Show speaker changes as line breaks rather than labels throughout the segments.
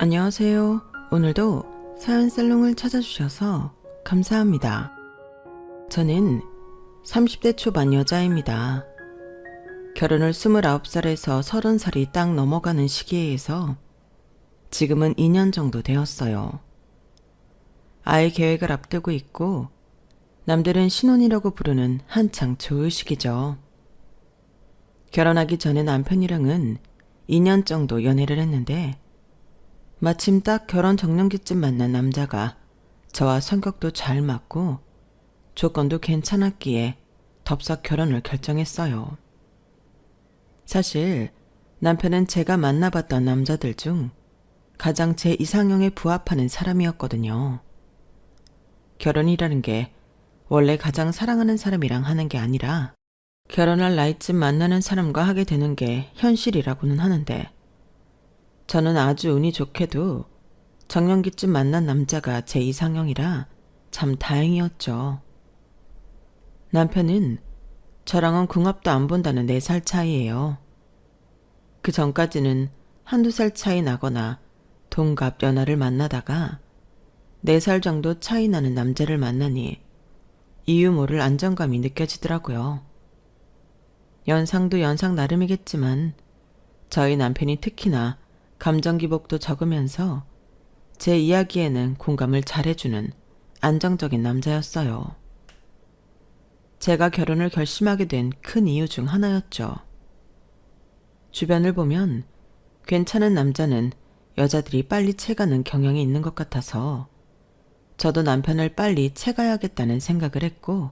안녕하세요. 오늘도 사연살롱을 찾아주셔서 감사합니다. 저는 30대 초반 여자입니다. 결혼을 29살에서 30살이 딱 넘어가는 시기에서 지금은 2년 정도 되었어요. 아이 계획을 앞두고 있고 남들은 신혼이라고 부르는 한창 좋을 시기죠. 결혼하기 전에 남편이랑은 2년 정도 연애를 했는데 마침 딱 결혼 정년기쯤 만난 남자가 저와 성격도 잘 맞고 조건도 괜찮았기에 덥석 결혼을 결정했어요. 사실 남편은 제가 만나봤던 남자들 중 가장 제 이상형에 부합하는 사람이었거든요. 결혼이라는 게 원래 가장 사랑하는 사람이랑 하는 게 아니라 결혼할 나이쯤 만나는 사람과 하게 되는 게 현실이라고는 하는데 저는 아주 운이 좋게도 정년기쯤 만난 남자가 제 이상형이라 참 다행이었죠. 남편은 저랑은 궁합도 안 본다는 4살 차이예요. 그 전까지는 한두 살 차이 나거나 동갑 연하를 만나다가 4살 정도 차이 나는 남자를 만나니 이유 모를 안정감이 느껴지더라고요. 연상도 연상 나름이겠지만 저희 남편이 특히나 감정 기복도 적으면서 제 이야기에는 공감을 잘해주는 안정적인 남자였어요. 제가 결혼을 결심하게 된 큰 이유 중 하나였죠. 주변을 보면 괜찮은 남자는 여자들이 빨리 채가는 경향이 있는 것 같아서 저도 남편을 빨리 채가야겠다는 생각을 했고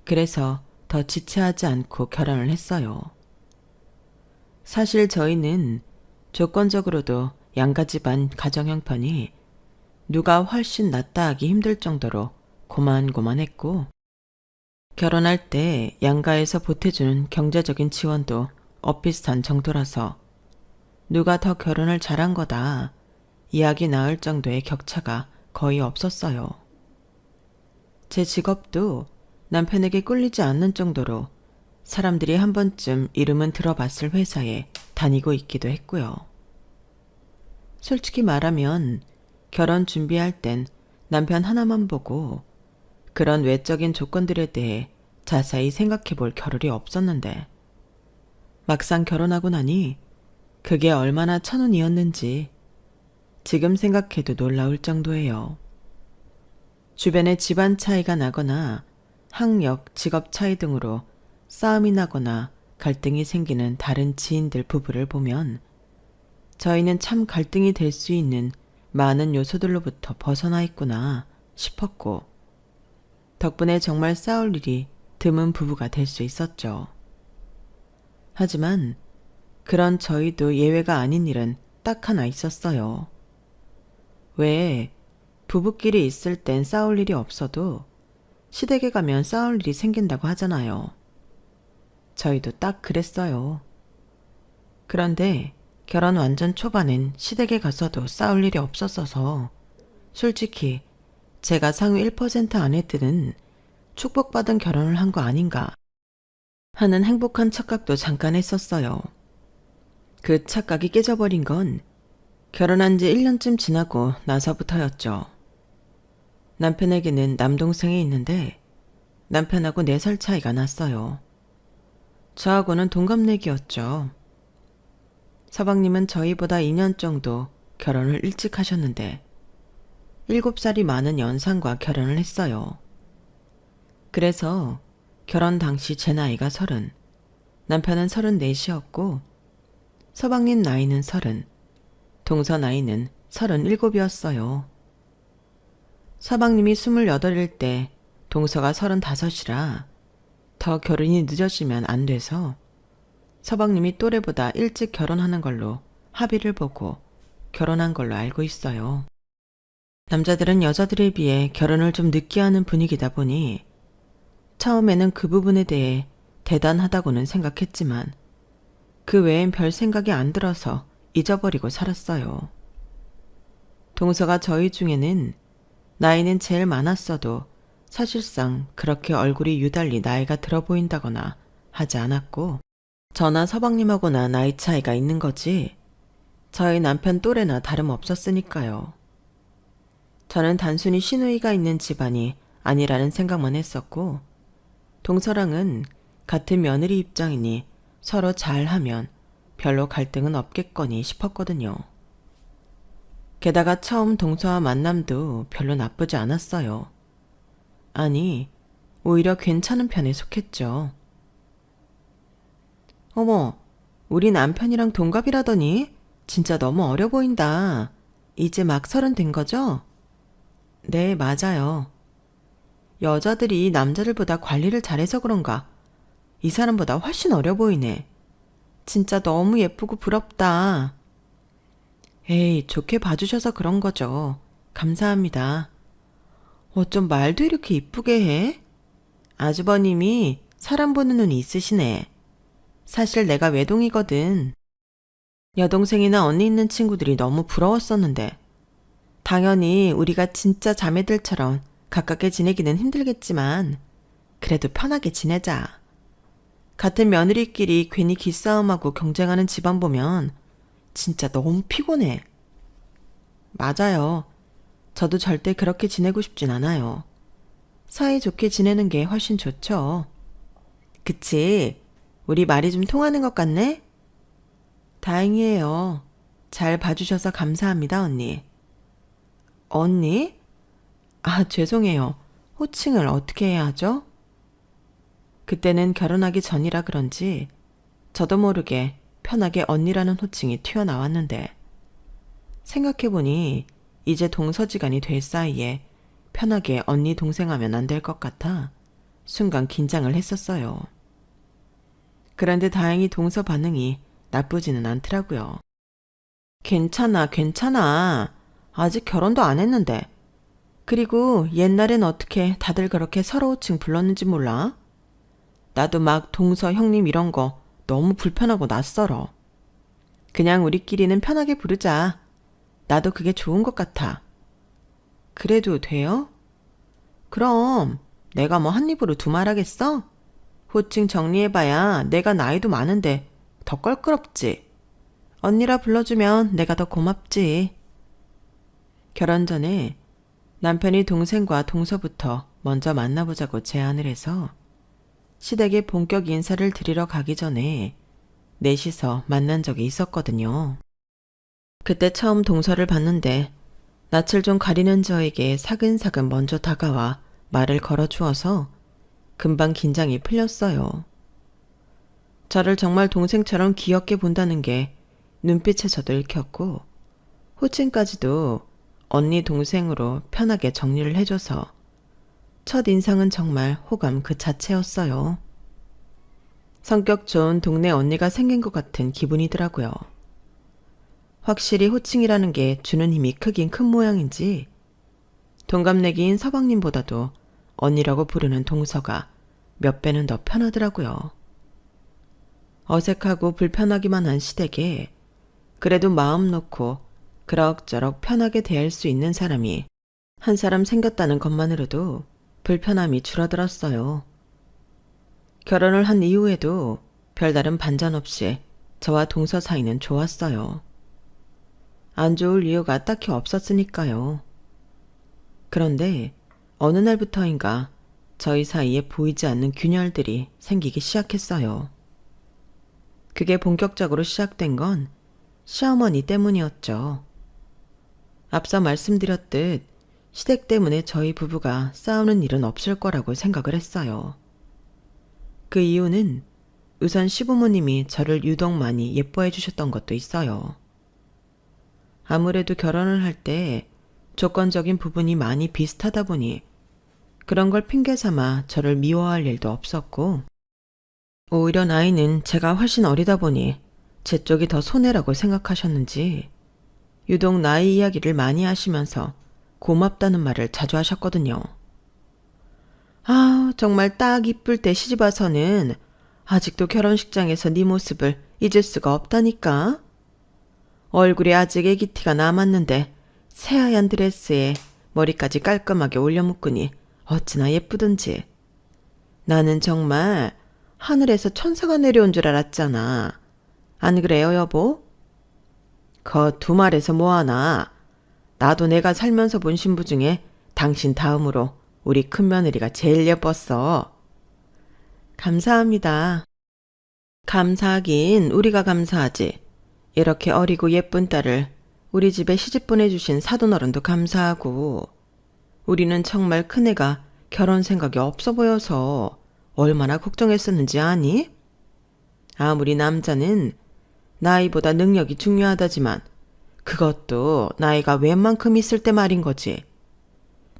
그래서 더 지체하지 않고 결혼을 했어요. 사실 저희는 조건적으로도 양가 집안 가정 형편이 누가 훨씬 낫다 하기 힘들 정도로 고만고만했고 결혼할 때 양가에서 보태주는 경제적인 지원도 엇비슷한 정도라서 누가 더 결혼을 잘한 거다 이야기 나올 정도의 격차가 거의 없었어요. 제 직업도 남편에게 꿀리지 않는 정도로 사람들이 한 번쯤 이름은 들어봤을 회사에 다니고 있기도 했고요. 솔직히 말하면 결혼 준비할 땐 남편 하나만 보고 그런 외적인 조건들에 대해 자세히 생각해 볼 겨를이 없었는데 막상 결혼하고 나니 그게 얼마나 천운이었는지 지금 생각해도 놀라울 정도예요. 주변에 집안 차이가 나거나 학력, 직업 차이 등으로 싸움이 나거나 갈등이 생기는 다른 지인들 부부를 보면 저희는 참 갈등이 될 수 있는 많은 요소들로부터 벗어나 있구나 싶었고 덕분에 정말 싸울 일이 드문 부부가 될 수 있었죠. 하지만 그런 저희도 예외가 아닌 일은 딱 하나 있었어요. 왜 부부끼리 있을 땐 싸울 일이 없어도 시댁에 가면 싸울 일이 생긴다고 하잖아요. 저희도 딱 그랬어요. 그런데 결혼 완전 초반엔 시댁에 가서도 싸울 일이 없었어서 솔직히 제가 상위 1% 안에 드는 축복받은 결혼을 한 거 아닌가 하는 행복한 착각도 잠깐 했었어요. 그 착각이 깨져버린 건 결혼한 지 1년쯤 지나고 나서부터였죠. 남편에게는 남동생이 있는데 남편하고 4살 차이가 났어요. 저하고는 동갑내기였죠. 서방님은 저희보다 2년 정도 결혼을 일찍 하셨는데 7살이 많은 연상과 결혼을 했어요. 그래서 결혼 당시 제 나이가 30, 남편은 34이었고 서방님 나이는 30, 동서 나이는 37이었어요. 서방님이 28일 때 동서가 35이라 더 결혼이 늦어지면 안 돼서 서방님이 또래보다 일찍 결혼하는 걸로 합의를 보고 결혼한 걸로 알고 있어요. 남자들은 여자들에 비해 결혼을 좀 늦게 하는 분위기다 보니 처음에는 그 부분에 대해 대단하다고는 생각했지만 그 외엔 별 생각이 안 들어서 잊어버리고 살았어요. 동서가 저희 중에는 나이는 제일 많았어도 사실상 그렇게 얼굴이 유달리 나이가 들어 보인다거나 하지 않았고 저나 서방님하고나 나이 차이가 있는 거지 저희 남편 또래나 다름없었으니까요. 저는 단순히 시누이가 있는 집안이 아니라는 생각만 했었고, 동서랑은 같은 며느리 입장이니 서로 잘하면 별로 갈등은 없겠거니 싶었거든요. 게다가 처음 동서와 만남도 별로 나쁘지 않았어요. 아니, 오히려 괜찮은 편에 속했죠. 어머, 우리 남편이랑 동갑이라더니 진짜 너무 어려 보인다. 이제 막 30 된 거죠? 네, 맞아요. 여자들이 남자들보다 관리를 잘해서 그런가? 이 사람보다 훨씬 어려 보이네. 진짜 너무 예쁘고 부럽다. 에이, 좋게 봐주셔서 그런 거죠. 감사합니다. 어쩜 말도 이렇게 이쁘게 해? 아주버님이 사람 보는 눈이 있으시네. 사실 내가 외동이거든. 여동생이나 언니 있는 친구들이 너무 부러웠었는데, 당연히 우리가 진짜 자매들처럼 가깝게 지내기는 힘들겠지만, 그래도 편하게 지내자. 같은 며느리끼리 괜히 기싸움하고 경쟁하는 집안 보면 진짜 너무 피곤해. 맞아요. 저도 절대 그렇게 지내고 싶진 않아요. 사이좋게 지내는 게 훨씬 좋죠. 그치? 우리 말이 좀 통하는 것 같네? 다행이에요. 잘 봐주셔서 감사합니다, 언니. 언니? 아, 죄송해요. 호칭을 어떻게 해야 하죠? 그때는 결혼하기 전이라 그런지 저도 모르게 편하게 언니라는 호칭이 튀어나왔는데, 생각해보니 이제 동서지간이 될 사이에 편하게 언니 동생 하면 안 될 것 같아 순간 긴장을 했었어요. 그런데 다행히 동서 반응이 나쁘지는 않더라고요. 괜찮아, 괜찮아. 아직 결혼도 안 했는데. 그리고 옛날엔 어떻게 다들 그렇게 서로 호칭 불렀는지 몰라? 나도 막 동서 형님 이런 거 너무 불편하고 낯설어. 그냥 우리끼리는 편하게 부르자. 나도 그게 좋은 것 같아. 그래도 돼요? 그럼 내가 뭐 한 입으로 두 말 하겠어? 호칭 정리해봐야 내가 나이도 많은데 더 껄끄럽지. 언니라 불러주면 내가 더 고맙지. 결혼 전에 남편이 동생과 동서부터 먼저 만나보자고 제안을 해서 시댁에 본격 인사를 드리러 가기 전에 넷이서 만난 적이 있었거든요. 그때 처음 동서를 봤는데 낯을 좀 가리는 저에게 사근사근 먼저 다가와 말을 걸어주어서 금방 긴장이 풀렸어요. 저를 정말 동생처럼 귀엽게 본다는 게 눈빛에서도 읽혔고, 호칭까지도 언니 동생으로 편하게 정리를 해줘서 첫 인상은 정말 호감 그 자체였어요. 성격 좋은 동네 언니가 생긴 것 같은 기분이더라고요. 확실히 호칭이라는 게 주는 힘이 크긴 큰 모양인지 동갑내기인 서방님보다도 언니라고 부르는 동서가 몇 배는 더 편하더라고요. 어색하고 불편하기만 한 시댁에 그래도 마음 놓고 그럭저럭 편하게 대할 수 있는 사람이 한 사람 생겼다는 것만으로도 불편함이 줄어들었어요. 결혼을 한 이후에도 별다른 반전 없이 저와 동서 사이는 좋았어요. 안 좋을 이유가 딱히 없었으니까요. 그런데 어느 날부터인가 저희 사이에 보이지 않는 균열들이 생기기 시작했어요. 그게 본격적으로 시작된 건 시어머니 때문이었죠. 앞서 말씀드렸듯 시댁 때문에 저희 부부가 싸우는 일은 없을 거라고 생각을 했어요. 그 이유는 우선 시부모님이 저를 유독 많이 예뻐해 주셨던 것도 있어요. 아무래도 결혼을 할 때 조건적인 부분이 많이 비슷하다 보니 그런 걸 핑계 삼아 저를 미워할 일도 없었고, 오히려 나이는 제가 훨씬 어리다 보니 제 쪽이 더 손해라고 생각하셨는지 유독 나이 이야기를 많이 하시면서 고맙다는 말을 자주 하셨거든요. 아, 정말 딱 이쁠 때 시집 와서는 아직도 결혼식장에서 네 모습을 잊을 수가 없다니까. 얼굴에 아직 애기 티가 남았는데 새하얀 드레스에 머리까지 깔끔하게 올려 묶으니 어찌나 예쁘든지. 나는 정말 하늘에서 천사가 내려온 줄 알았잖아. 안 그래요, 여보? 거 두 말에서 뭐하나. 나도 내가 살면서 본 신부 중에 당신 다음으로 우리 큰며느리가 제일 예뻤어. 감사합니다. 감사하긴 우리가 감사하지. 이렇게 어리고 예쁜 딸을 우리 집에 시집 보내주신 사돈어른도 감사하고. 우리는 정말 큰애가 결혼 생각이 없어 보여서 얼마나 걱정했었는지 아니? 아무리 남자는 나이보다 능력이 중요하다지만 그것도 나이가 웬만큼 있을 때 말인 거지.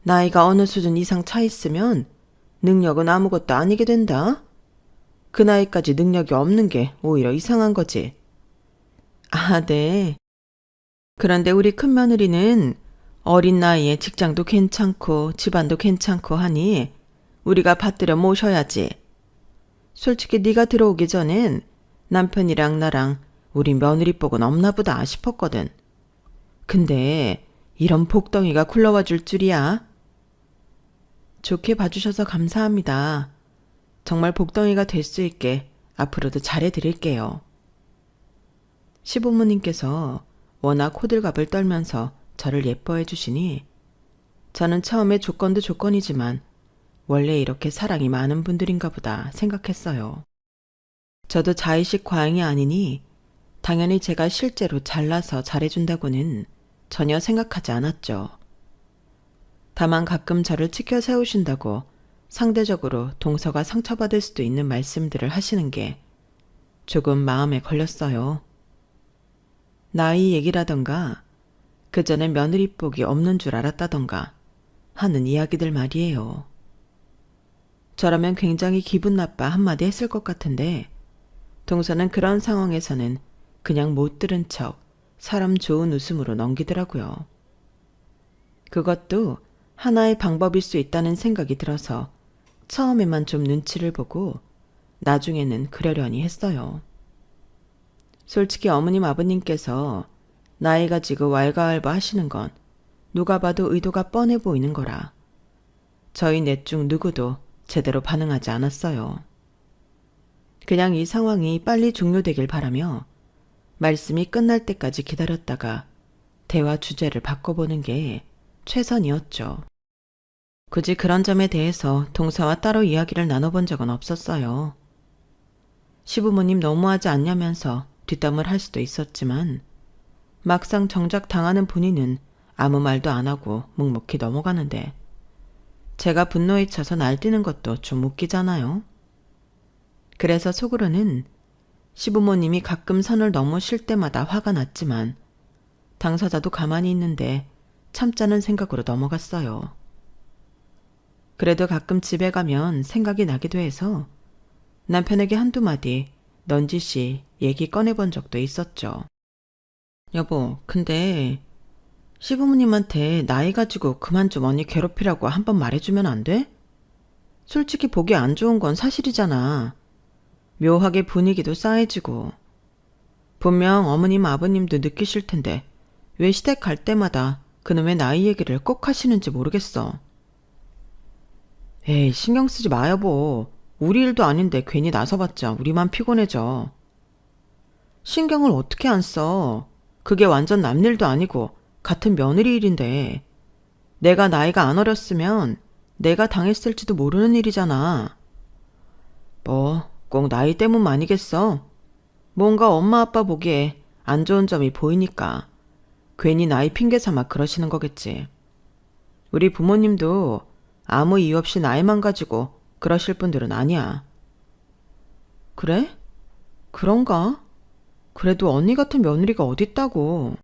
나이가 어느 수준 이상 차 있으면 능력은 아무것도 아니게 된다. 그 나이까지 능력이 없는 게 오히려 이상한 거지. 아, 네. 그런데 우리 큰며느리는 어린 나이에 직장도 괜찮고 집안도 괜찮고 하니 우리가 받들여 모셔야지. 솔직히 네가 들어오기 전엔 남편이랑 나랑 우리 며느리복은 없나 보다 싶었거든. 근데 이런 복덩이가 굴러와 줄 줄이야. 좋게 봐주셔서 감사합니다. 정말 복덩이가 될 수 있게 앞으로도 잘해드릴게요. 시부모님께서 워낙 호들갑을 떨면서 저를 예뻐해 주시니 저는 처음에 조건도 조건이지만 원래 이렇게 사랑이 많은 분들인가 보다 생각했어요. 저도 자의식 과잉이 아니니 당연히 제가 실제로 잘나서 잘해준다고는 전혀 생각하지 않았죠. 다만 가끔 저를 치켜 세우신다고 상대적으로 동서가 상처받을 수도 있는 말씀들을 하시는 게 조금 마음에 걸렸어요. 나이 얘기라던가 그 전에 며느리복이 없는 줄 알았다던가 하는 이야기들 말이에요. 저라면 굉장히 기분 나빠 한마디 했을 것 같은데 동서는 그런 상황에서는 그냥 못 들은 척 사람 좋은 웃음으로 넘기더라고요. 그것도 하나의 방법일 수 있다는 생각이 들어서 처음에만 좀 눈치를 보고 나중에는 그러려니 했어요. 솔직히 어머님 아버님께서 나이 가지고 왈가왈부 하시는 건 누가 봐도 의도가 뻔해 보이는 거라 저희 넷 중 누구도 제대로 반응하지 않았어요. 그냥 이 상황이 빨리 종료되길 바라며 말씀이 끝날 때까지 기다렸다가 대화 주제를 바꿔보는 게 최선이었죠. 굳이 그런 점에 대해서 동서와 따로 이야기를 나눠본 적은 없었어요. 시부모님 너무하지 않냐면서 뒷담을 할 수도 있었지만 막상 정작 당하는 본인은 아무 말도 안 하고 묵묵히 넘어가는데 제가 분노에 차서 날뛰는 것도 좀 웃기잖아요. 그래서 속으로는 시부모님이 가끔 선을 넘으실 때마다 화가 났지만 당사자도 가만히 있는데 참자는 생각으로 넘어갔어요. 그래도 가끔 집에 가면 생각이 나기도 해서 남편에게 한두 마디 넌지시 얘기 꺼내본 적도 있었죠. 여보, 근데 시부모님한테 나이 가지고 그만 좀 언니 괴롭히라고 한번 말해주면 안 돼? 솔직히 보기 안 좋은 건 사실이잖아. 묘하게 분위기도 싸해지고. 분명 어머님 아버님도 느끼실 텐데 왜 시댁 갈 때마다 그놈의 나이 얘기를 꼭 하시는지 모르겠어. 에이, 신경 쓰지 마 여보. 우리 일도 아닌데 괜히 나서봤자 우리만 피곤해져. 신경을 어떻게 안 써. 그게 완전 남 일도 아니고 같은 며느리 일인데 내가 나이가 안 어렸으면 내가 당했을지도 모르는 일이잖아. 뭐 꼭 나이 때문만이겠어. 뭔가 엄마 아빠 보기에 안 좋은 점이 보이니까 괜히 나이 핑계 삼아 그러시는 거겠지. 우리 부모님도 아무 이유 없이 나이만 가지고 그러실 분들은 아니야. 그래? 그런가? 그래도 언니 같은 며느리가 어딨다고.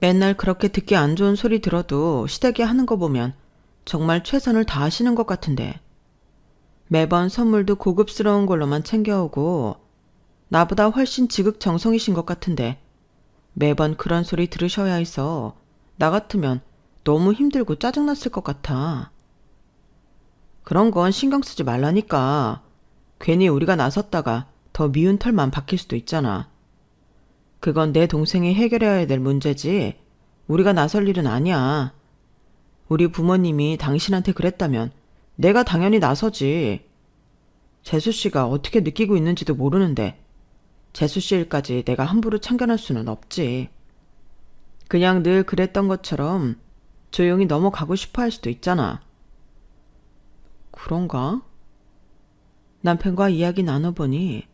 맨날 그렇게 듣기 안 좋은 소리 들어도 시댁에 하는 거 보면 정말 최선을 다하시는 것 같은데 매번 선물도 고급스러운 걸로만 챙겨오고 나보다 훨씬 지극정성이신 것 같은데 매번 그런 소리 들으셔야 해서 나 같으면 너무 힘들고 짜증났을 것 같아. 그런 건 신경 쓰지 말라니까. 괜히 우리가 나섰다가 더 미운 털만 박힐 수도 있잖아. 그건 내 동생이 해결해야 될 문제지 우리가 나설 일은 아니야. 우리 부모님이 당신한테 그랬다면 내가 당연히 나서지. 재수씨가 어떻게 느끼고 있는지도 모르는데 재수씨 일까지 내가 함부로 참견할 수는 없지. 그냥 늘 그랬던 것처럼 조용히 넘어가고 싶어 할 수도 있잖아. 그런가? 남편과 이야기 나눠보니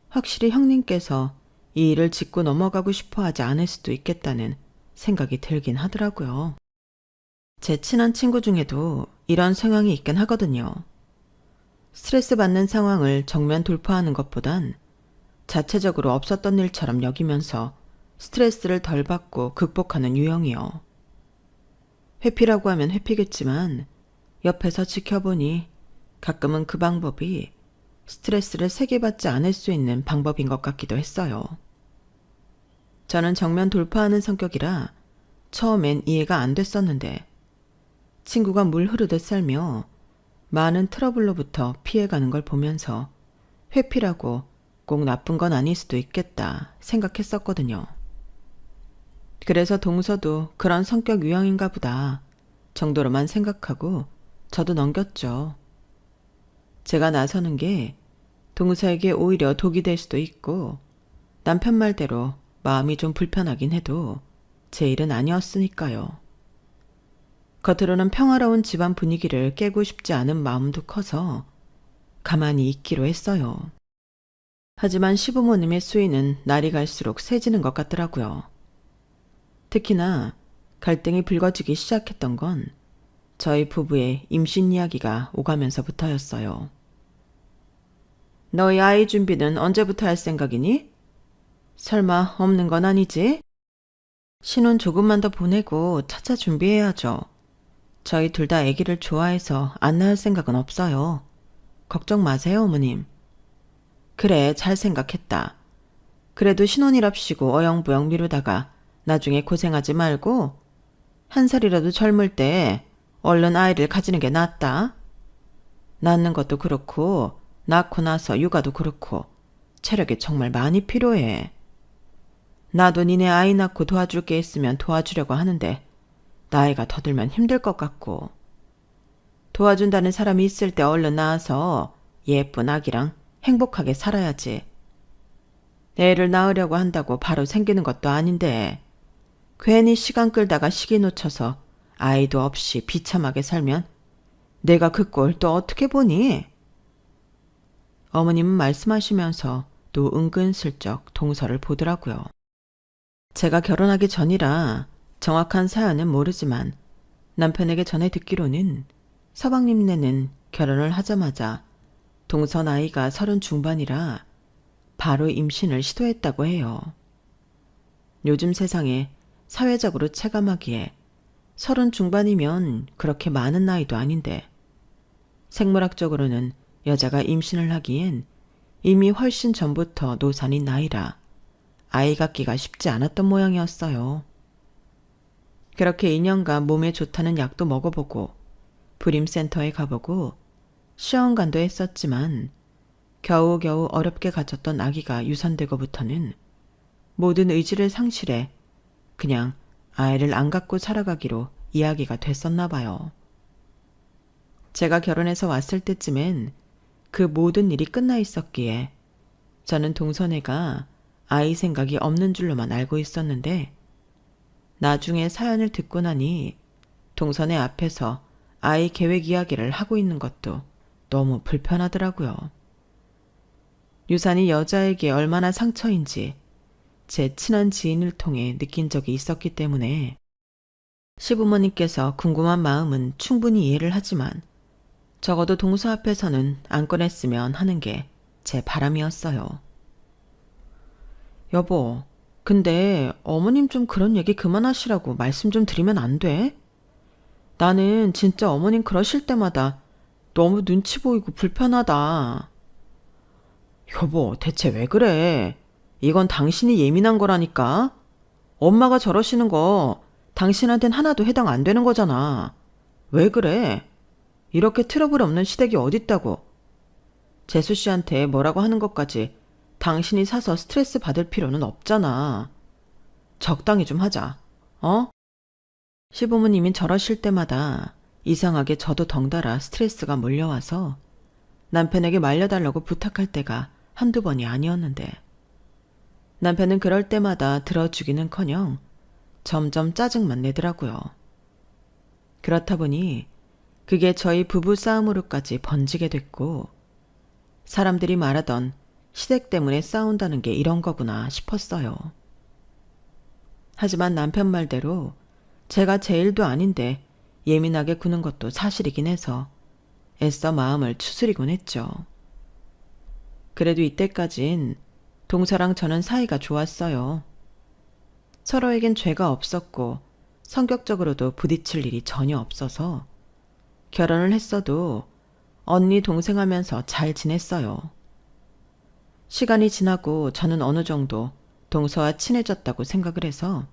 확실히 형님께서 이 일을 짚고 넘어가고 싶어 하지 않을 수도 있겠다는 생각이 들긴 하더라고요. 제 친한 친구 중에도 이런 성향이 있긴 하거든요. 스트레스 받는 상황을 정면 돌파하는 것보단 자체적으로 없었던 일처럼 여기면서 스트레스를 덜 받고 극복하는 유형이요. 회피라고 하면 회피겠지만 옆에서 지켜보니 가끔은 그 방법이 스트레스를 세게 받지 않을 수 있는 방법인 것 같기도 했어요. 저는 정면 돌파하는 성격이라 처음엔 이해가 안 됐었는데 친구가 물 흐르듯 살며 많은 트러블로부터 피해가는 걸 보면서 회피라고 꼭 나쁜 건 아닐 수도 있겠다 생각했었거든요. 그래서 동서도 그런 성격 유형인가 보다 정도로만 생각하고 저도 넘겼죠. 제가 나서는 게 동서에게 오히려 독이 될 수도 있고 남편 말대로 마음이 좀 불편하긴 해도 제 일은 아니었으니까요. 겉으로는 평화로운 집안 분위기를 깨고 싶지 않은 마음도 커서 가만히 있기로 했어요. 하지만 시부모님의 수위는 날이 갈수록 세지는 것 같더라고요. 특히나 갈등이 불거지기 시작했던 건 저희 부부의 임신 이야기가 오가면서부터였어요. 너희 아이 준비는 언제부터 할 생각이니? 설마 없는 건 아니지? 신혼 조금만 더 보내고 차차 준비해야죠. 저희 둘 다 아기를 좋아해서 안 낳을 생각은 없어요. 걱정 마세요, 어머님. 그래, 잘 생각했다. 그래도 신혼이랍시고 어영부영 미루다가 나중에 고생하지 말고 한 살이라도 젊을 때 얼른 아이를 가지는 게 낫다. 낳는 것도 그렇고 낳고 나서 육아도 그렇고 체력이 정말 많이 필요해. 나도 니네 아이 낳고 도와줄 게 있으면 도와주려고 하는데 나이가 더 들면 힘들 것 같고 도와준다는 사람이 있을 때 얼른 낳아서 예쁜 아기랑 행복하게 살아야지. 애를 낳으려고 한다고 바로 생기는 것도 아닌데 괜히 시간 끌다가 시기 놓쳐서 아이도 없이 비참하게 살면 내가 그 꼴 또 어떻게 보니? 어머님은 말씀하시면서 또 은근슬쩍 동서를 보더라고요. 제가 결혼하기 전이라 정확한 사연은 모르지만 남편에게 전해 듣기로는 서방님네는 결혼을 하자마자 동서 나이가 30 중반이라 바로 임신을 시도했다고 해요. 요즘 세상에 사회적으로 체감하기에 30 중반이면 그렇게 많은 나이도 아닌데 생물학적으로는 여자가 임신을 하기엔 이미 훨씬 전부터 노산인 나이라 아이 갖기가 쉽지 않았던 모양이었어요. 그렇게 2년간 몸에 좋다는 약도 먹어보고 불임센터에 가보고 시험관도 했었지만 겨우겨우 어렵게 가졌던 아기가 유산되고부터는 모든 의지를 상실해 그냥 아이를 안 갖고 살아가기로 이야기가 됐었나 봐요. 제가 결혼해서 왔을 때쯤엔 그 모든 일이 끝나 있었기에 저는 동선애가 아이 생각이 없는 줄로만 알고 있었는데 나중에 사연을 듣고 나니 동선애 앞에서 아이 계획 이야기를 하고 있는 것도 너무 불편하더라고요. 유산이 여자에게 얼마나 상처인지 제 친한 지인을 통해 느낀 적이 있었기 때문에 시부모님께서 궁금한 마음은 충분히 이해를 하지만 적어도 동서 앞에서는 안 꺼냈으면 하는 게 제 바람이었어요. 여보, 근데 어머님 좀 그런 얘기 그만하시라고 말씀 좀 드리면 안 돼? 나는 진짜 어머님 그러실 때마다 너무 눈치 보이고 불편하다. 여보, 대체 왜 그래? 이건 당신이 예민한 거라니까. 엄마가 저러시는 거 당신한텐 하나도 해당 안 되는 거잖아. 왜 그래? 이렇게 트러블 없는 시댁이 어딨다고. 재수 씨한테 뭐라고 하는 것까지 당신이 사서 스트레스 받을 필요는 없잖아. 적당히 좀 하자. 어? 시부모님이 저러실 때마다 이상하게 저도 덩달아 스트레스가 몰려와서 남편에게 말려달라고 부탁할 때가 한두 번이 아니었는데 남편은 그럴 때마다 들어주기는커녕 점점 짜증만 내더라고요. 그렇다 보니 그게 저희 부부 싸움으로까지 번지게 됐고, 사람들이 말하던 시댁 때문에 싸운다는 게 이런 거구나 싶었어요. 하지만 남편 말대로 제가 제 일도 아닌데 예민하게 구는 것도 사실이긴 해서 애써 마음을 추스리곤 했죠. 그래도 이때까진 동서랑 저는 사이가 좋았어요. 서로에겐 죄가 없었고 성격적으로도 부딪힐 일이 전혀 없어서 결혼을 했어도 언니 동생 하면서 잘 지냈어요. 시간이 지나고 저는 어느 정도 동서와 친해졌다고 생각을 해서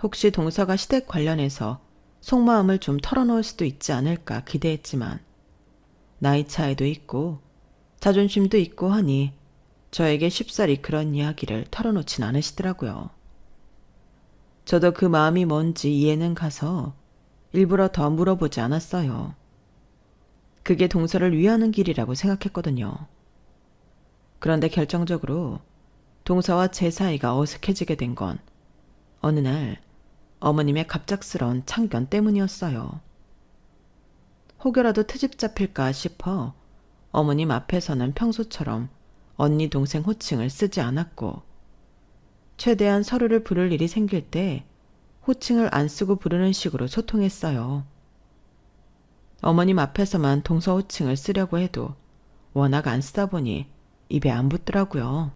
혹시 동서가 시댁 관련해서 속마음을 좀 털어놓을 수도 있지 않을까 기대했지만 나이 차이도 있고 자존심도 있고 하니 저에게 쉽사리 그런 이야기를 털어놓진 않으시더라고요. 저도 그 마음이 뭔지 이해는 가서 일부러 더 물어보지 않았어요. 그게 동서를 위하는 길이라고 생각했거든요. 그런데 결정적으로 동서와 제 사이가 어색해지게 된 건 어느 날 어머님의 갑작스러운 참견 때문이었어요. 혹여라도 트집 잡힐까 싶어 어머님 앞에서는 평소처럼 언니 동생 호칭을 쓰지 않았고, 최대한 서로를 부를 일이 생길 때 호칭을 안 쓰고 부르는 식으로 소통했어요. 어머님 앞에서만 동서 호칭을 쓰려고 해도 워낙 안 쓰다 보니 입에 안 붙더라고요.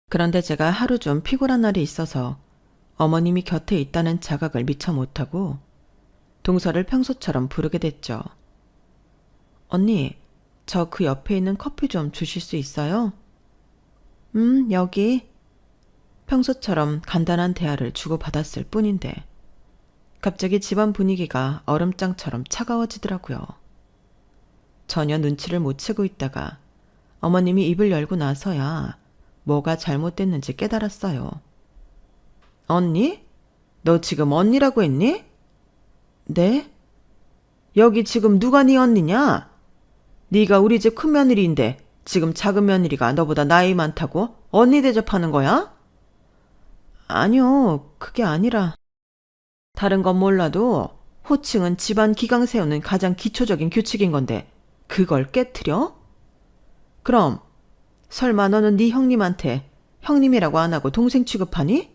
그런데 제가 하루 좀 피곤한 날이 있어서 어머님이 곁에 있다는 자각을 미처 못하고 동서를 평소처럼 부르게 됐죠. 언니, 저 그 옆에 있는 커피 좀 주실 수 있어요? 여기. 평소처럼 간단한 대화를 주고받았을 뿐인데 갑자기 집안 분위기가 얼음장처럼 차가워지더라고요. 전혀 눈치를 못 채고 있다가 어머님이 입을 열고 나서야 뭐가 잘못됐는지 깨달았어요. 언니? 너 지금 언니라고 했니? 네? 여기 지금 누가 네 언니냐? 네가 우리 집 큰 며느리인데 지금 작은 며느리가 너보다 나이 많다고 언니 대접하는 거야? 아니요, 그게 아니라. 다른 건 몰라도 호칭은 집안 기강 세우는 가장 기초적인 규칙인 건데 그걸 깨트려? 그럼 설마 너는 네 형님한테 형님이라고 안 하고 동생 취급하니?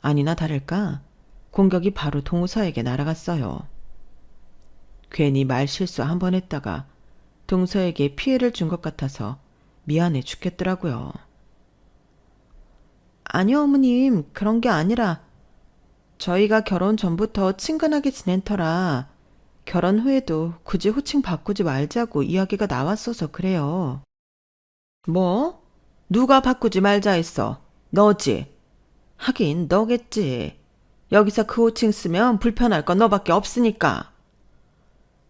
아니나 다를까 공격이 바로 동서에게 날아갔어요. 괜히 말 실수 한 번 했다가 동서에게 피해를 준 것 같아서 미안해 죽겠더라고요. 아니요, 어머님, 그런 게 아니라 저희가 결혼 전부터 친근하게 지낸 터라 결혼 후에도 굳이 호칭 바꾸지 말자고 이야기가 나왔어서 그래요. 뭐? 누가 바꾸지 말자 했어? 너지? 하긴 너겠지. 여기서 그 호칭 쓰면 불편할 건 너밖에 없으니까.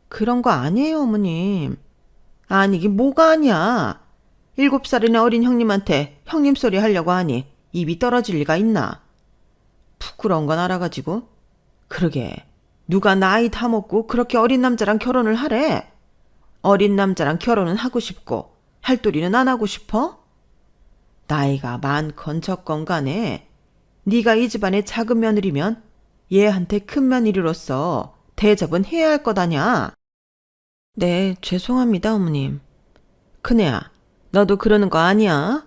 그런 거 아니에요, 어머님. 아니긴 뭐가 아니야. 7살이나 어린 형님한테 형님 소리 하려고 하니 입이 떨어질 리가 있나? 부끄러운 건 알아가지고. 그러게, 누가 나이 다 먹고 그렇게 어린 남자랑 결혼을 하래? 어린 남자랑 결혼은 하고 싶고 할도리는 안 하고 싶어? 나이가 많건 적건 간에 네가 이 집안의 작은 며느리면 얘한테 큰 며느리로서 대접은 해야 할 것 아냐? 네, 죄송합니다, 어머님. 큰애야, 너도 그러는 거 아니야?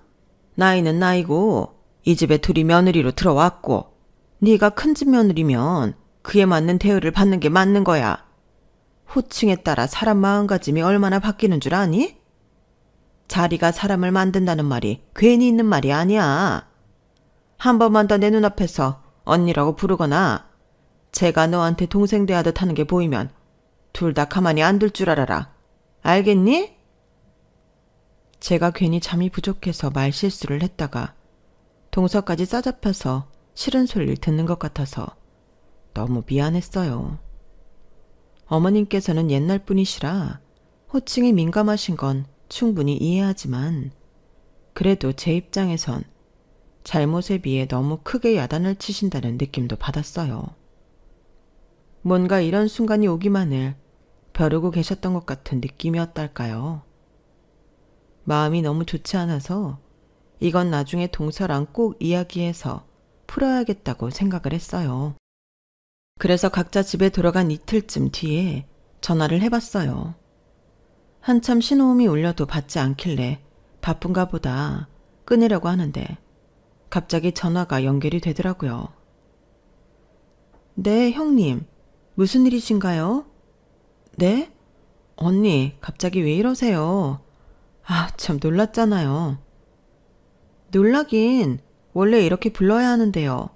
나이는 나이고 이 집에 둘이 며느리로 들어왔고 네가 큰 집 며느리면 그에 맞는 대우를 받는 게 맞는 거야. 호칭에 따라 사람 마음가짐이 얼마나 바뀌는 줄 아니? 자리가 사람을 만든다는 말이 괜히 있는 말이 아니야. 한 번만 더 내 눈앞에서 언니라고 부르거나 제가 너한테 동생 대하듯 하는 게 보이면 둘 다 가만히 안 둘 줄 알아라. 알겠니? 제가 괜히 잠이 부족해서 말 실수를 했다가 동서까지 싸잡혀서 싫은 소리를 듣는 것 같아서 너무 미안했어요. 어머님께서는 옛날 분이시라 호칭이 민감하신 건 충분히 이해하지만 그래도 제 입장에선 잘못에 비해 너무 크게 야단을 치신다는 느낌도 받았어요. 뭔가 이런 순간이 오기만을 벼르고 계셨던 것 같은 느낌이었달까요. 마음이 너무 좋지 않아서 이건 나중에 동서랑 꼭 이야기해서 풀어야겠다고 생각을 했어요. 그래서 각자 집에 돌아간 이틀쯤 뒤에 전화를 해봤어요. 한참 신호음이 울려도 받지 않길래 바쁜가 보다 끊으려고 하는데 갑자기 전화가 연결이 되더라고요. 네, 형님. 무슨 일이신가요? 네? 언니, 갑자기 왜 이러세요? 아, 참 놀랐잖아요. 놀라긴 원래 이렇게 불러야 하는데요.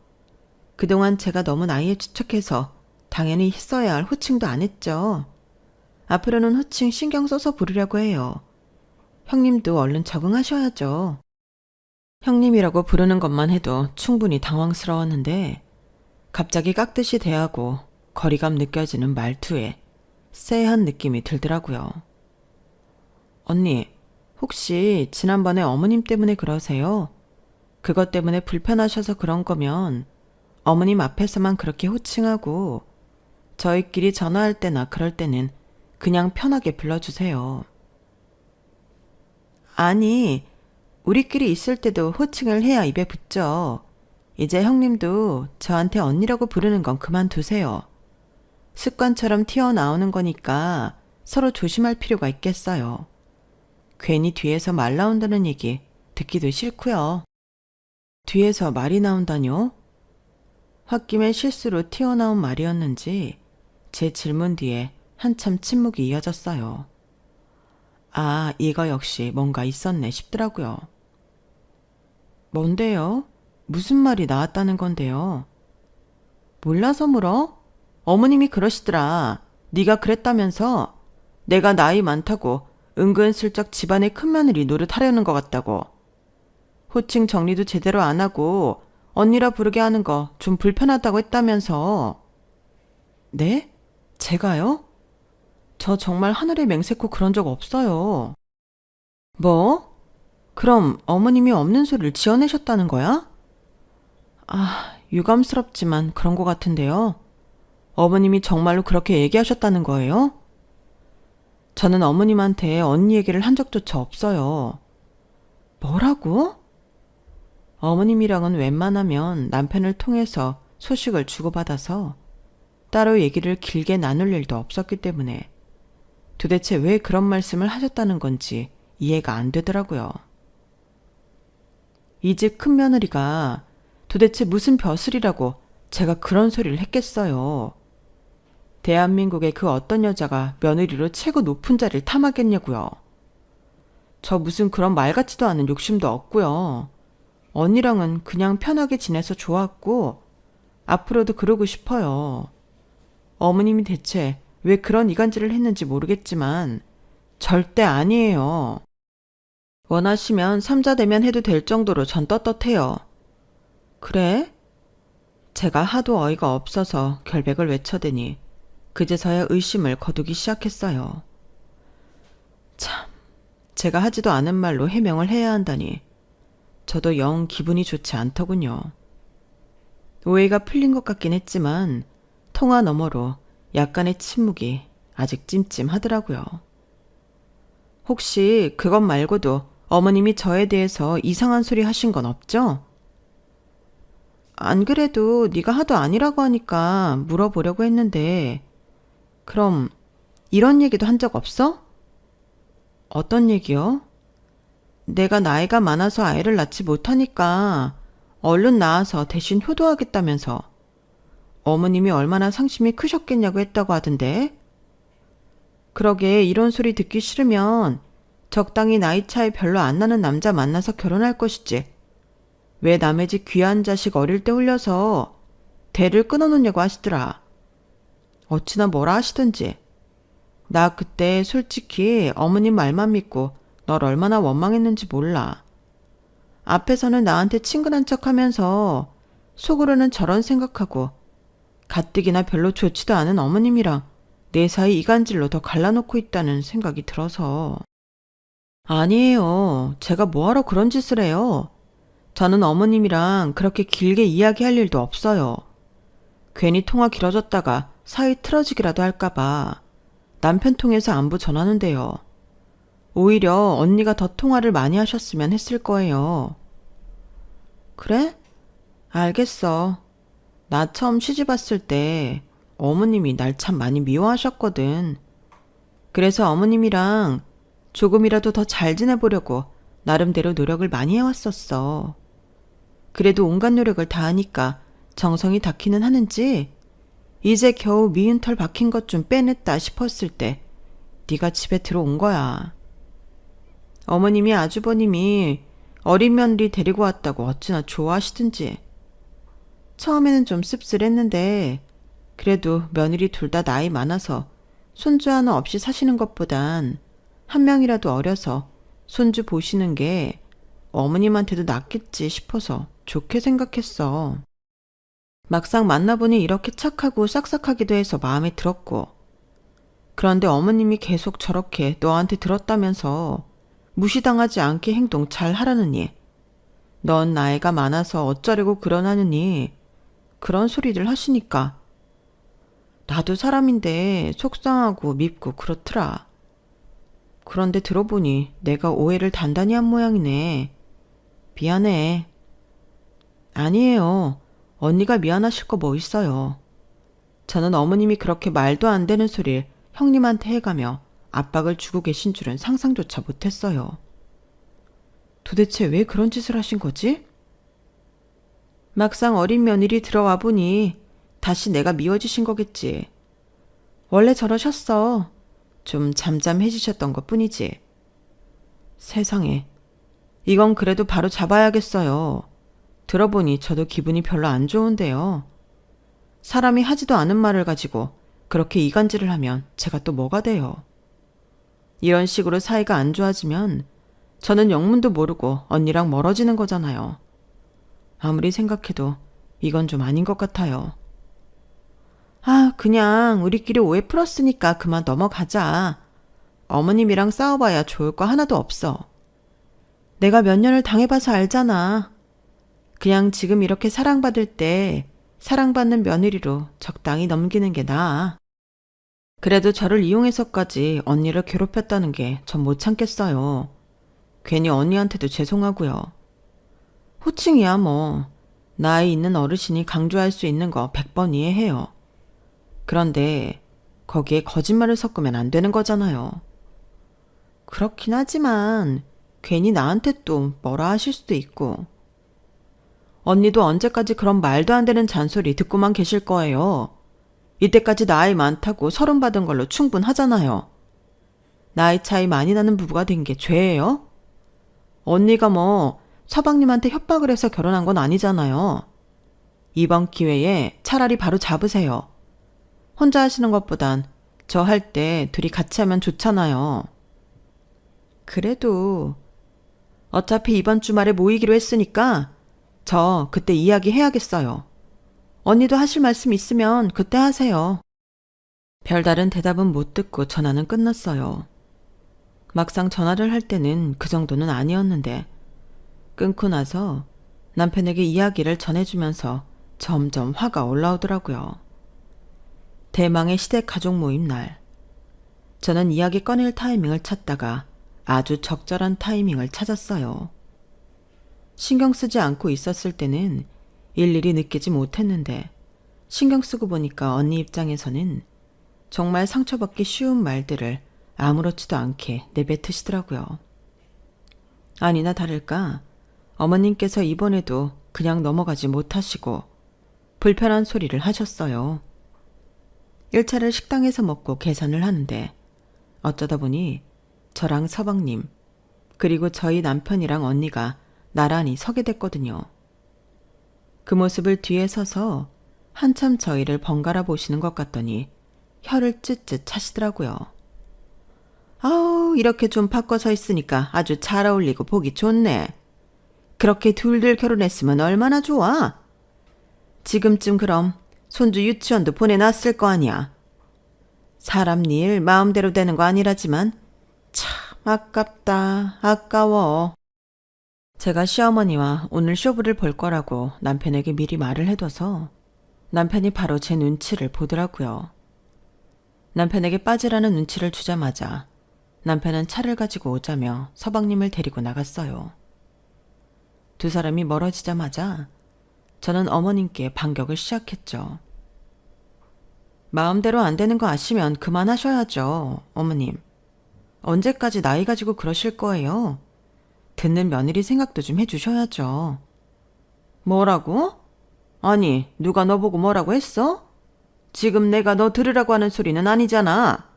그동안 제가 너무 나이에 추척해서 당연히 써야 할 호칭도 안 했죠. 앞으로는 호칭 신경 써서 부르려고 해요. 형님도 얼른 적응하셔야죠. 형님이라고 부르는 것만 해도 충분히 당황스러웠는데 갑자기 깍듯이 대하고 거리감 느껴지는 말투에 쎄한 느낌이 들더라고요. 언니, 혹시 지난번에 어머님 때문에 그러세요? 그것 때문에 불편하셔서 그런 거면 어머님 앞에서만 그렇게 호칭하고 저희끼리 전화할 때나 그럴 때는 그냥 편하게 불러주세요. 아니, 우리끼리 있을 때도 호칭을 해야 입에 붙죠. 이제 형님도 저한테 언니라고 부르는 건 그만두세요. 습관처럼 튀어나오는 거니까 서로 조심할 필요가 있겠어요. 괜히 뒤에서 말 나온다는 얘기 듣기도 싫고요. 뒤에서 말이 나온다뇨? 홧김에 실수로 튀어나온 말이었는지 제 질문 뒤에 한참 침묵이 이어졌어요. 아, 이거 역시 뭔가 있었네 싶더라고요. 뭔데요? 무슨 말이 나왔다는 건데요? 몰라서 물어? 어머님이 그러시더라. 네가 그랬다면서? 내가 나이 많다고 은근슬쩍 집안의 큰며느리 노릇하려는 것 같다고. 호칭 정리도 제대로 안 하고 언니라 부르게 하는 거 좀 불편하다고 했다면서. 네? 제가요? 저 정말 하늘에 맹세코 그런 적 없어요. 뭐? 그럼 어머님이 없는 소리를 지어내셨다는 거야? 아, 유감스럽지만 그런 것 같은데요. 어머님이 정말로 그렇게 얘기하셨다는 거예요? 저는 어머님한테 언니 얘기를 한 적조차 없어요. 뭐라고? 어머님이랑은 웬만하면 남편을 통해서 소식을 주고받아서 따로 얘기를 길게 나눌 일도 없었기 때문에 도대체 왜 그런 말씀을 하셨다는 건지 이해가 안 되더라고요. 이 집 큰며느리가 도대체 무슨 벼슬이라고 제가 그런 소리를 했겠어요. 대한민국의 그 어떤 여자가 며느리로 최고 높은 자리를 탐하겠냐고요. 저 무슨 그런 말 같지도 않은 욕심도 없고요. 언니랑은 그냥 편하게 지내서 좋았고 앞으로도 그러고 싶어요. 어머님이 대체 왜 그런 이간질을 했는지 모르겠지만 절대 아니에요. 원하시면 삼자대면 해도 될 정도로 전 떳떳해요. 그래? 제가 하도 어이가 없어서 결백을 외쳐대니 그제서야 의심을 거두기 시작했어요. 참, 제가 하지도 않은 말로 해명을 해야 한다니 저도 영 기분이 좋지 않더군요. 오해가 풀린 것 같긴 했지만 통화 너머로 약간의 침묵이 아직 찜찜하더라고요. 혹시 그것 말고도 어머님이 저에 대해서 이상한 소리 하신 건 없죠? 안 그래도 네가 하도 아니라고 하니까 물어보려고 했는데 그럼 이런 얘기도 한 적 없어? 어떤 얘기요? 내가 나이가 많아서 아이를 낳지 못하니까 얼른 낳아서 대신 효도하겠다면서 어머님이 얼마나 상심이 크셨겠냐고 했다고 하던데. 그러게 이런 소리 듣기 싫으면 적당히 나이 차이 별로 안 나는 남자 만나서 결혼할 것이지. 왜 남의 집 귀한 자식 어릴 때 홀려서 대를 끊어놓냐고 하시더라. 어찌나 뭐라 하시던지. 나 그때 솔직히 어머님 말만 믿고 널 얼마나 원망했는지 몰라. 앞에서는 나한테 친근한 척하면서 속으로는 저런 생각하고 가뜩이나 별로 좋지도 않은 어머님이랑 내 사이 이간질로 더 갈라놓고 있다는 생각이 들어서. 아니에요. 제가 뭐하러 그런 짓을 해요. 저는 어머님이랑 그렇게 길게 이야기할 일도 없어요. 괜히 통화 길어졌다가 사이 틀어지기라도 할까봐 남편 통해서 안부 전하는데요. 오히려 언니가 더 통화를 많이 하셨으면 했을 거예요. 그래? 알겠어. 나 처음 시집 왔을 때 어머님이 날 참 많이 미워하셨거든. 그래서 어머님이랑 조금이라도 더 잘 지내보려고 나름대로 노력을 많이 해왔었어. 그래도 온갖 노력을 다하니까 정성이 닿기는 하는지 이제 겨우 미운 털 박힌 것 좀 빼냈다 싶었을 때 네가 집에 들어온 거야. 어머님이 아주버님이 어린 며느리 데리고 왔다고 어찌나 좋아하시든지. 처음에는 좀 씁쓸했는데 그래도 며느리 둘 다 나이 많아서 손주 하나 없이 사시는 것보단 한 명이라도 어려서 손주 보시는 게 어머님한테도 낫겠지 싶어서 좋게 생각했어. 막상 만나보니 이렇게 착하고 싹싹하기도 해서 마음에 들었고, 그런데 어머님이 계속 저렇게 너한테 들었다면서 무시당하지 않게 행동 잘 하라느니, 넌 나이가 많아서 어쩌려고 그러나느니 그런 소리를 하시니까 나도 사람인데 속상하고 밉고 그렇더라. 그런데 들어보니 내가 오해를 단단히 한 모양이네. 미안해. 아니에요. 언니가 미안하실 거 뭐 있어요. 저는 어머님이 그렇게 말도 안 되는 소리를 형님한테 해가며 압박을 주고 계신 줄은 상상조차 못했어요. 도대체 왜 그런 짓을 하신 거지? 막상 어린 며느리 들어와 보니 다시 내가 미워지신 거겠지. 원래 저러셨어. 좀 잠잠해지셨던 것 뿐이지. 세상에. 이건 그래도 바로 잡아야겠어요. 들어보니 저도 기분이 별로 안 좋은데요. 사람이 하지도 않은 말을 가지고 그렇게 이간질을 하면 제가 또 뭐가 돼요. 이런 식으로 사이가 안 좋아지면 저는 영문도 모르고 언니랑 멀어지는 거잖아요. 아무리 생각해도 이건 좀 아닌 것 같아요. 그냥 우리끼리 오해 풀었으니까 그만 넘어가자. 어머님이랑 싸워봐야 좋을 거 하나도 없어. 내가 몇 년을 당해봐서 알잖아. 그냥 지금 이렇게 사랑받을 때 사랑받는 며느리로 적당히 넘기는 게 나아. 그래도 저를 이용해서까지 언니를 괴롭혔다는 게 전 못 참겠어요. 괜히 언니한테도 죄송하고요. 호칭이야 뭐. 나이 있는 어르신이 강조할 수 있는 거 100번 이해해요. 그런데 거기에 거짓말을 섞으면 안 되는 거잖아요. 그렇긴 하지만 괜히 나한테 또 뭐라 하실 수도 있고. 언니도 언제까지 그런 말도 안 되는 잔소리 듣고만 계실 거예요. 이때까지 나이 많다고 서름 받은 걸로 충분하잖아요. 나이 차이 많이 나는 부부가 된 게 죄예요? 언니가 뭐 서방님한테 협박을 해서 결혼한 건 아니잖아요. 이번 기회에 차라리 바로 잡으세요. 혼자 하시는 것보단 저 할 때 둘이 같이 하면 좋잖아요. 그래도 어차피 이번 주말에 모이기로 했으니까 저 그때 이야기해야겠어요. 언니도 하실 말씀 있으면 그때 하세요. 별다른 대답은 못 듣고 전화는 끝났어요. 막상 전화를 할 때는 그 정도는 아니었는데 끊고 나서 남편에게 이야기를 전해주면서 점점 화가 올라오더라고요. 대망의 시댁 가족 모임 날. 저는 이야기 꺼낼 타이밍을 찾다가 아주 적절한 타이밍을 찾았어요. 신경 쓰지 않고 있었을 때는 일일이 느끼지 못했는데 신경 쓰고 보니까 언니 입장에서는 정말 상처받기 쉬운 말들을 아무렇지도 않게 내뱉으시더라고요. 아니나 다를까 어머님께서 이번에도 그냥 넘어가지 못하시고 불편한 소리를 하셨어요. 1차를 식당에서 먹고 계산을 하는데 어쩌다 보니 저랑 서방님 그리고 저희 남편이랑 언니가 나란히 서게 됐거든요. 그 모습을 뒤에 서서 한참 저희를 번갈아 보시는 것 같더니 혀를 쯧쯧 차시더라고요. 아우, 이렇게 좀 바꿔 서 있으니까 아주 잘 어울리고 보기 좋네. 그렇게 둘들 결혼했으면 얼마나 좋아. 지금쯤 그럼 손주 유치원도 보내놨을 거 아니야. 사람 일 마음대로 되는 거 아니라지만 참 아깝다. 아까워. 제가 시어머니와 오늘 쇼부를 볼 거라고 남편에게 미리 말을 해둬서 남편이 바로 제 눈치를 보더라고요. 남편에게 빠지라는 눈치를 주자마자 남편은 차를 가지고 오자며 서방님을 데리고 나갔어요. 두 사람이 멀어지자마자 저는 어머님께 반격을 시작했죠. 마음대로 안 되는 거 아시면 그만하셔야죠, 어머님. 언제까지 나이 가지고 그러실 거예요? 듣는 며느리 생각도 좀 해주셔야죠. 뭐라고? 아니, 누가 너 보고 뭐라고 했어? 지금 내가 너 들으라고 하는 소리는 아니잖아.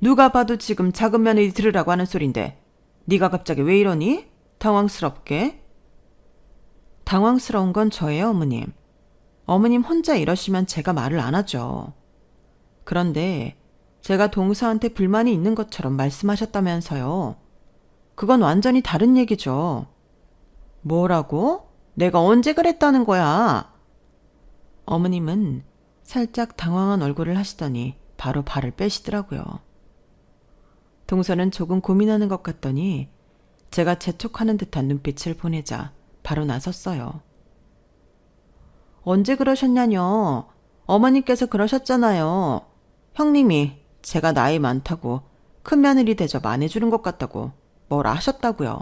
누가 봐도 지금 작은 며느리 들으라고 하는 소린데 네가 갑자기 왜 이러니? 당황스럽게. 당황스러운 건 저예요, 어머님. 어머님 혼자 이러시면 제가 말을 안 하죠. 그런데 제가 동서한테 불만이 있는 것처럼 말씀하셨다면서요. 그건 완전히 다른 얘기죠. 뭐라고? 내가 언제 그랬다는 거야? 어머님은 살짝 당황한 얼굴을 하시더니 바로 발을 빼시더라고요. 동서는 조금 고민하는 것 같더니 제가 재촉하는 듯한 눈빛을 보내자 바로 나섰어요. 언제 그러셨냐뇨? 어머니께서 그러셨잖아요. 형님이 제가 나이 많다고 큰 며느리 대접 안 해주는 것 같다고 뭐라 하셨다고요.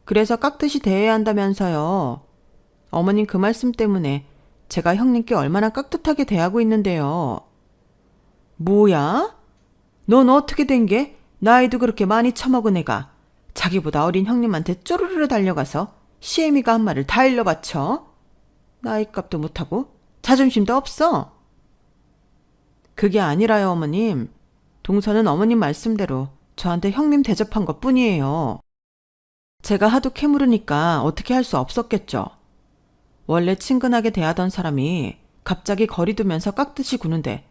그래서 깍듯이 대해야 한다면서요. 어머님 그 말씀 때문에 제가 형님께 얼마나 깍듯하게 대하고 있는데요. 뭐야? 넌 어떻게 된 게? 나이도 그렇게 많이 처먹은 애가 자기보다 어린 형님한테 쪼르르 달려가서 시애미가 한 말을 다 일러 바쳐? 나이값도 못하고 자존심도 없어. 그게 아니라요, 어머님. 동서는 어머님 말씀대로 저한테 형님 대접한 것 뿐이에요. 제가 하도 캐물으니까 어떻게 할 수 없었겠죠. 원래 친근하게 대하던 사람이 갑자기 거리 두면서 깍듯이 구는데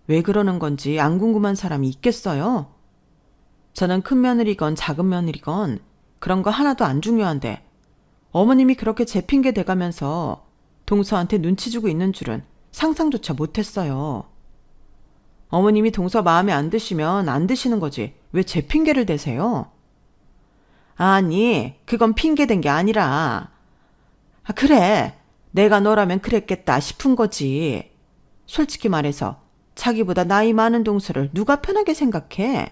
왜 그러는 건지 안 궁금한 사람이 있겠어요? 저는 큰 며느리건 작은 며느리건 그런 거 하나도 안 중요한데 어머님이 그렇게 제 핑계 대가면서 동서한테 눈치 주고 있는 줄은 상상조차 못했어요. 어머님이 동서 마음에 안 드시면 안 드시는 거지 왜 제 핑계를 대세요? 아니, 그건 핑계댄 게 아니라 그래, 내가 너라면 그랬겠다 싶은 거지. 솔직히 말해서 자기보다 나이 많은 동서를 누가 편하게 생각해?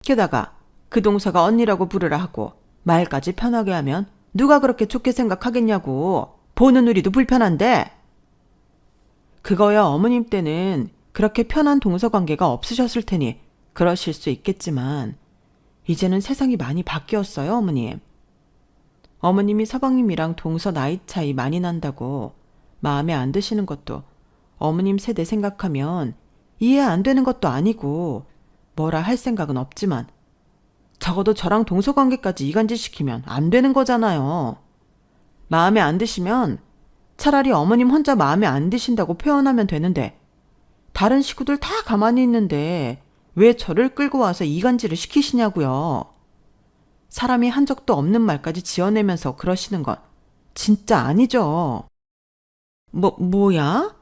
게다가 그 동서가 언니라고 부르라 하고 말까지 편하게 하면 누가 그렇게 좋게 생각하겠냐고. 보는 우리도 불편한데. 그거야 어머님 때는 그렇게 편한 동서 관계가 없으셨을 테니 그러실 수 있겠지만 이제는 세상이 많이 바뀌었어요, 어머님. 어머님이 서방님이랑 동서 나이 차이 많이 난다고 마음에 안 드시는 것도 어머님 세대 생각하면 이해 안 되는 것도 아니고 뭐라 할 생각은 없지만 적어도 저랑 동서 관계까지 이간질시키면 안 되는 거잖아요. 마음에 안 드시면 차라리 어머님 혼자 마음에 안 드신다고 표현하면 되는데 다른 식구들 다 가만히 있는데 왜 저를 끌고 와서 이간질을 시키시냐고요. 사람이 한 적도 없는 말까지 지어내면서 그러시는 건 진짜 아니죠. 뭐야?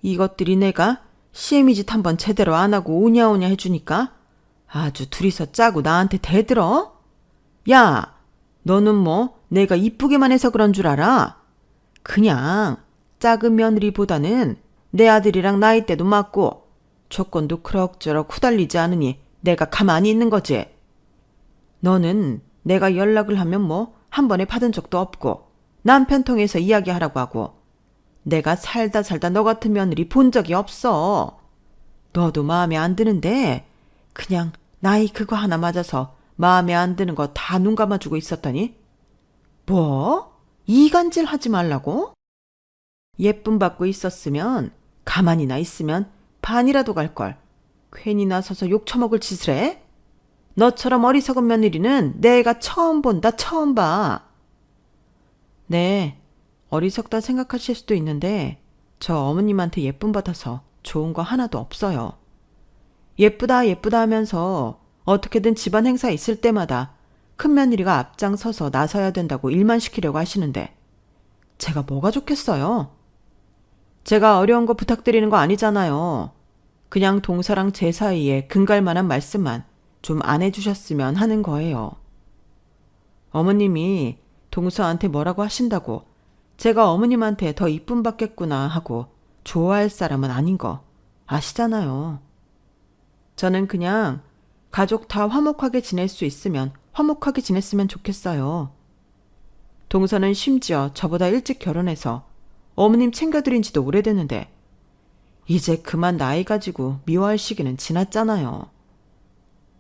이것들이 내가 시애미 짓 한번 제대로 안 하고 오냐오냐 해주니까 아주 둘이서 짜고 나한테 대들어? 야, 너는 뭐 내가 이쁘게만 해서 그런 줄 알아? 그냥 작은 며느리보다는 내 아들이랑 나이대도 맞고 조건도 그럭저럭 후달리지 않으니 내가 가만히 있는 거지. 너는 내가 연락을 하면 뭐 한 번에 받은 적도 없고 남편 통해서 이야기하라고 하고 내가 살다 너 같은 며느리 본 적이 없어. 너도 마음에 안 드는데 그냥 나이 그거 하나 맞아서 마음에 안 드는 거 다 눈 감아주고 있었더니 뭐? 이간질 하지 말라고? 예쁨 받고 있었으면 가만히나 있으면 반이라도 갈걸. 괜히 나서서 욕 처먹을 짓을 해? 너처럼 어리석은 며느리는 내가 처음 본다, 처음 봐. 네, 어리석다 생각하실 수도 있는데 저 어머님한테 예쁨 받아서 좋은 거 하나도 없어요. 예쁘다 하면서 어떻게든 집안 행사 있을 때마다 큰 며느리가 앞장서서 나서야 된다고 일만 시키려고 하시는데 제가 뭐가 좋겠어요? 제가 어려운 거 부탁드리는 거 아니잖아요. 그냥 동서랑 제 사이에 근갈 만한 말씀만 좀 안 해주셨으면 하는 거예요. 어머님이 동서한테 뭐라고 하신다고 제가 어머님한테 더 이쁨 받겠구나 하고 좋아할 사람은 아닌 거 아시잖아요. 저는 그냥 가족 다 화목하게 지낼 수 있으면 화목하게 지냈으면 좋겠어요. 동서는 심지어 저보다 일찍 결혼해서 어머님 챙겨드린 지도 오래됐는데 이제 그만 나이 가지고 미워할 시기는 지났잖아요.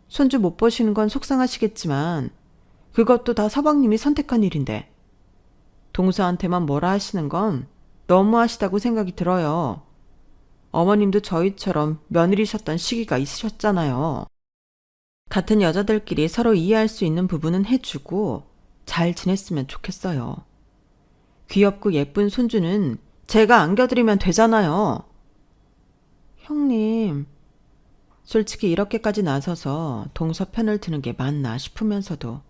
손주 못 보시는 건 속상하시겠지만 그것도 다 서방님이 선택한 일인데 동서한테만 뭐라 하시는 건 너무하시다고 생각이 들어요. 어머님도 저희처럼 며느리셨던 시기가 있으셨잖아요. 같은 여자들끼리 서로 이해할 수 있는 부분은 해주고 잘 지냈으면 좋겠어요. 귀엽고 예쁜 손주는 제가 안겨드리면 되잖아요. 형님, 솔직히 이렇게까지 나서서 동서 편을 드는 게 맞나 싶으면서도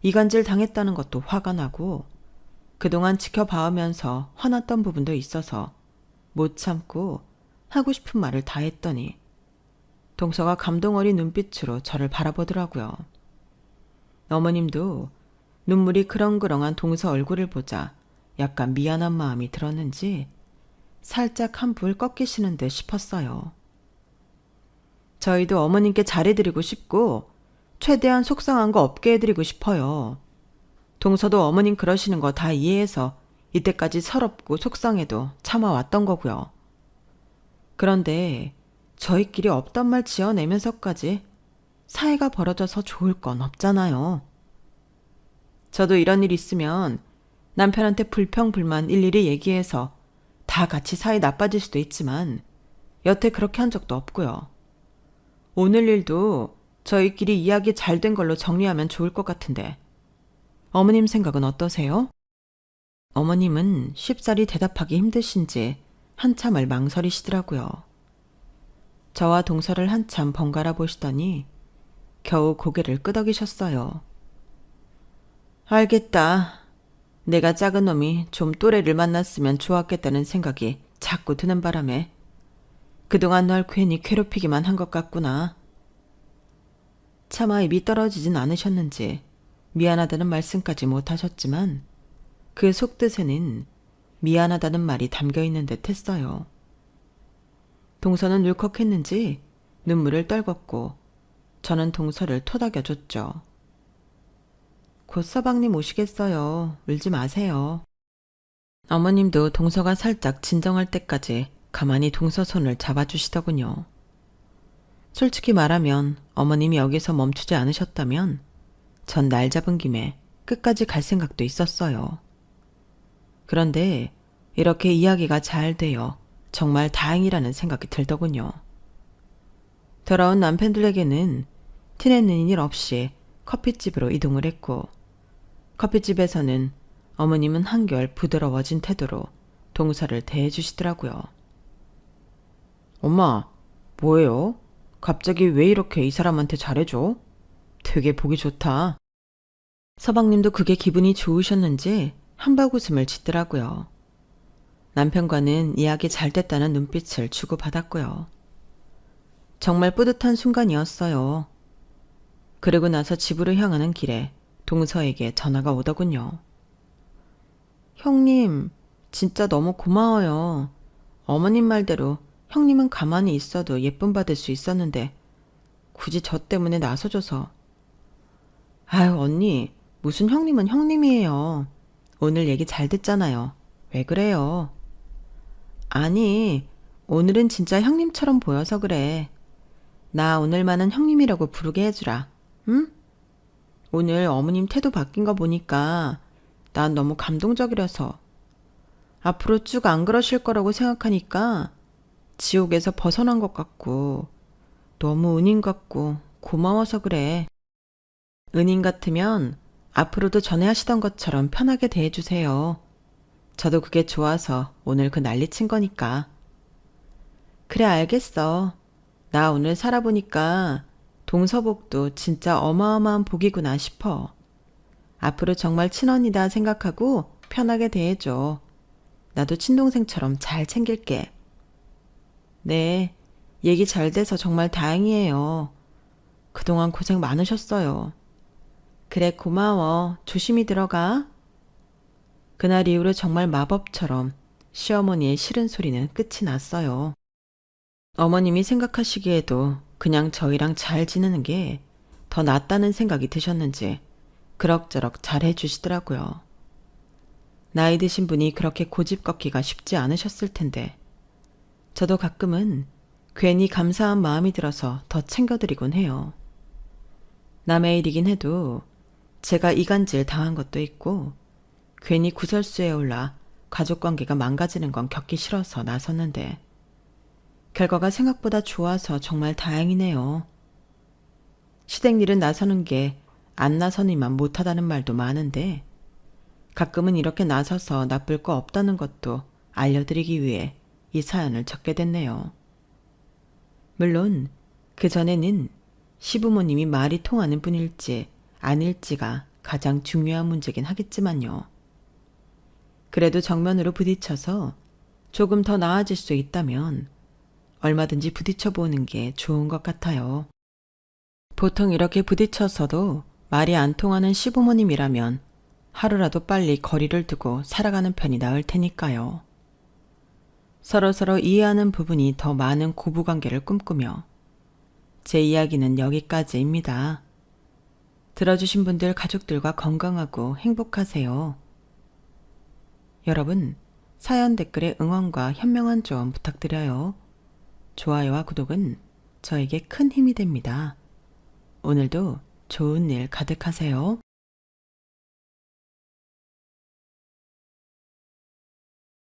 이간질 당했다는 것도 화가 나고 그동안 지켜봐오면서 화났던 부분도 있어서 못 참고 하고 싶은 말을 다 했더니 동서가 감동 어린 눈빛으로 저를 바라보더라고요. 어머님도 눈물이 그렁그렁한 동서 얼굴을 보자 약간 미안한 마음이 들었는지 살짝 한풀 꺾이시는 듯 싶었어요. 저희도 어머님께 잘해드리고 싶고 최대한 속상한 거 없게 해드리고 싶어요. 동서도 어머님 그러시는 거 다 이해해서 이때까지 서럽고 속상해도 참아왔던 거고요. 그런데 저희끼리 없던 말 지어내면서까지 사이가 벌어져서 좋을 건 없잖아요. 저도 이런 일 있으면 남편한테 불평불만 일일이 얘기해서 다 같이 사이 나빠질 수도 있지만 여태 그렇게 한 적도 없고요. 오늘 일도 저희끼리 이야기 잘 된 걸로 정리하면 좋을 것 같은데 어머님 생각은 어떠세요? 어머님은 쉽사리 대답하기 힘드신지 한참을 망설이시더라고요. 저와 동서를 한참 번갈아 보시더니 겨우 고개를 끄덕이셨어요. 알겠다. 내가 작은 놈이 좀 또래를 만났으면 좋았겠다는 생각이 자꾸 드는 바람에 그동안 널 괜히 괴롭히기만 한 것 같구나. 차마 입이 떨어지진 않으셨는지 미안하다는 말씀까지 못하셨지만 그 속뜻에는 미안하다는 말이 담겨있는 듯 했어요. 동서는 울컥했는지 눈물을 떨궜고 저는 동서를 토닥여줬죠. 곧 서방님 오시겠어요. 울지 마세요. 어머님도 동서가 살짝 진정할 때까지 가만히 동서 손을 잡아주시더군요. 솔직히 말하면 어머님이 여기서 멈추지 않으셨다면 전 날 잡은 김에 끝까지 갈 생각도 있었어요. 그런데 이렇게 이야기가 잘 되어 정말 다행이라는 생각이 들더군요. 돌아온 남편들에게는 티내는 일 없이 커피집으로 이동을 했고 커피집에서는 어머님은 한결 부드러워진 태도로 동서를 대해주시더라고요. 엄마, 뭐예요? 갑자기 왜 이렇게 이 사람한테 잘해줘? 되게 보기 좋다. 서방님도 그게 기분이 좋으셨는지 한박 웃음을 짓더라고요. 남편과는 이야기 잘 됐다는 눈빛을 주고받았고요. 정말 뿌듯한 순간이었어요. 그러고 나서 집으로 향하는 길에 동서에게 전화가 오더군요. 형님, 진짜 너무 고마워요. 어머님 말대로 형님은 가만히 있어도 예쁨 받을 수 있었는데 굳이 저 때문에 나서줘서. 아유, 언니, 무슨 형님은 형님이에요. 오늘 얘기 잘 됐잖아요. 왜 그래요? 아니, 오늘은 진짜 형님처럼 보여서 그래. 나 오늘만은 형님이라고 부르게 해주라. 응? 오늘 어머님 태도 바뀐 거 보니까 난 너무 감동적이라서 앞으로 쭉 안 그러실 거라고 생각하니까 지옥에서 벗어난 것 같고 너무 은인 같고 고마워서 그래. 은인 같으면 앞으로도 전에 하시던 것처럼 편하게 대해주세요. 저도 그게 좋아서 오늘 그 난리 친 거니까. 그래, 알겠어. 나 오늘 살아보니까 동서복도 진짜 어마어마한 복이구나 싶어. 앞으로 정말 친언니다 생각하고 편하게 대해줘. 나도 친동생처럼 잘 챙길게. 네, 얘기 잘 돼서 정말 다행이에요. 그동안 고생 많으셨어요. 그래, 고마워. 조심히 들어가. 그날 이후로 정말 마법처럼 시어머니의 싫은 소리는 끝이 났어요. 어머님이 생각하시기에도 그냥 저희랑 잘 지내는 게 더 낫다는 생각이 드셨는지 그럭저럭 잘 해주시더라고요. 나이 드신 분이 그렇게 고집 꺾기가 쉽지 않으셨을 텐데 저도 가끔은 괜히 감사한 마음이 들어서 더 챙겨드리곤 해요. 남의 일이긴 해도 제가 이간질 당한 것도 있고 괜히 구설수에 올라 가족관계가 망가지는 건 겪기 싫어서 나섰는데 결과가 생각보다 좋아서 정말 다행이네요. 시댁일은 나서는 게 안 나서니만 못하다는 말도 많은데 가끔은 이렇게 나서서 나쁠 거 없다는 것도 알려드리기 위해 이 사연을 적게 됐네요. 물론 그전에는 시부모님이 말이 통하는 분일지 아닐지가 가장 중요한 문제긴 하겠지만요. 그래도 정면으로 부딪혀서 조금 더 나아질 수 있다면 얼마든지 부딪혀보는 게 좋은 것 같아요. 보통 이렇게 부딪혀서도 말이 안 통하는 시부모님이라면 하루라도 빨리 거리를 두고 살아가는 편이 나을 테니까요. 서로서로 이해하는 부분이 더 많은 고부관계를 꿈꾸며 제 이야기는 여기까지입니다. 들어주신 분들 가족들과 건강하고 행복하세요. 여러분, 사연 댓글에 응원과 현명한 조언 부탁드려요. 좋아요와 구독은 저에게 큰 힘이 됩니다. 오늘도 좋은 일 가득하세요.